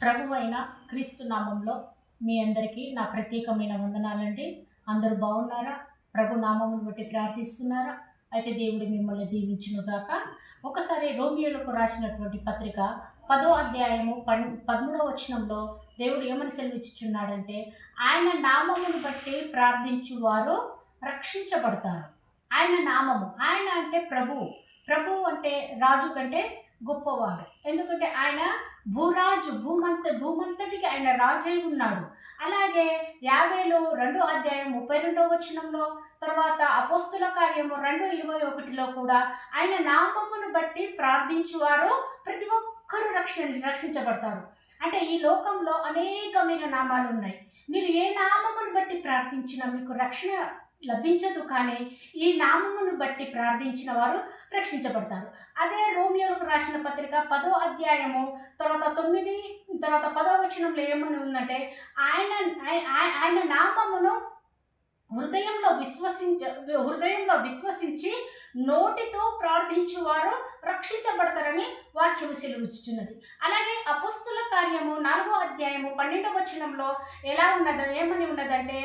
ప్రభువైన క్రీస్తు నామంలో మీ అందరికీ నా ప్రత్యేకమైన వందనాలండి. అందరూ బాగున్నారా? ప్రభు నామమును బట్టి ప్రార్థిస్తున్నారా? అయితే దేవుడు మిమ్మల్ని దీవించునుగాక. ఒకసారి రోమియోలకు రాసినటువంటి పత్రిక 10వ అధ్యాయము 13వ వచనంలో దేవుడు ఏమని సెలవిచ్చుచున్నాడంటే, ఆయన నామమును బట్టి ప్రార్థించువారు రక్షించబడతారు. ఆయన నామము, ఆయన అంటే ప్రభువు. ప్రభువు అంటే రాజు కంటే గొప్పవాడు. ఎందుకంటే ఆయన భూరాజు, భూమంతటికి ఆయన రాజై ఉన్నాడు. అలాగే 50లో 2వ అధ్యాయం 32వ వచనంలో, తర్వాత అపోస్తుల కార్యము 2:21లో కూడా ఆయన నామమును బట్టి ప్రార్థించువారు ప్రతి ఒక్కరూ రక్షించబడతారు. అంటే ఈ లోకంలో అనేకమైన నామాలు ఉన్నాయి. మీరు ఏ నామమును బట్టి ప్రార్థించినా మీకు రక్షణ లభించదు, కానీ ఈ నామమును బట్టి ప్రార్థించిన వారు రక్షించబడతారు. అదే రోమియోలకు రాసిన పత్రిక 10వ అధ్యాయము తర్వాత 9 తర్వాత 10వ వచనంలో ఏమని ఉందంటే, ఆయన నామమును హృదయంలో విశ్వసించి నోటితో ప్రార్థించువారు రక్షించబడతారని వాక్యము సెలవిచ్చుచున్నది. అలాగే అపోస్తుల కార్యము 4వ అధ్యాయము 12వ వచనంలో ఏమని ఉన్నదంటే,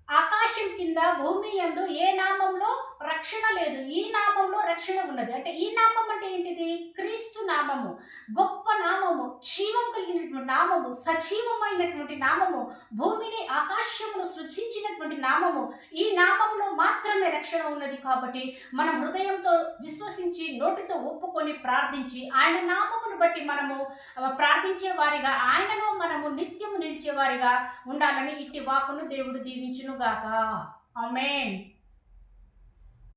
ఆకాశం కింద భూమి యందు ఏ నామంలో రక్షణ లేదు, ఈ నామంలో రక్షణ ఉన్నది. అంటే ఈ నామం అంటే ఏంటిది? క్రీస్తు నామము, గొప్ప నామము, జీవం కలిగినటువంటి నామము, సజీవమైనటువంటి నామము, భూమిని ఆకాశమును సృష్టించినటువంటి నామము. ఈ నామంలో మాత్రమే రక్షణ ఉన్నది. కాబట్టి మనం హృదయంతో విశ్వసించి నోటితో ఒప్పుకొని ప్రార్థించి ఆయన నామమును బట్టి మనము ప్రార్థించే వారిగా, ఆయనలో మనము నిత్యము నిలిచేవారిగా ఉండాలని ఇట్టి వాక్కును దేవుడు దీవించునుగాక. ఆమేన్.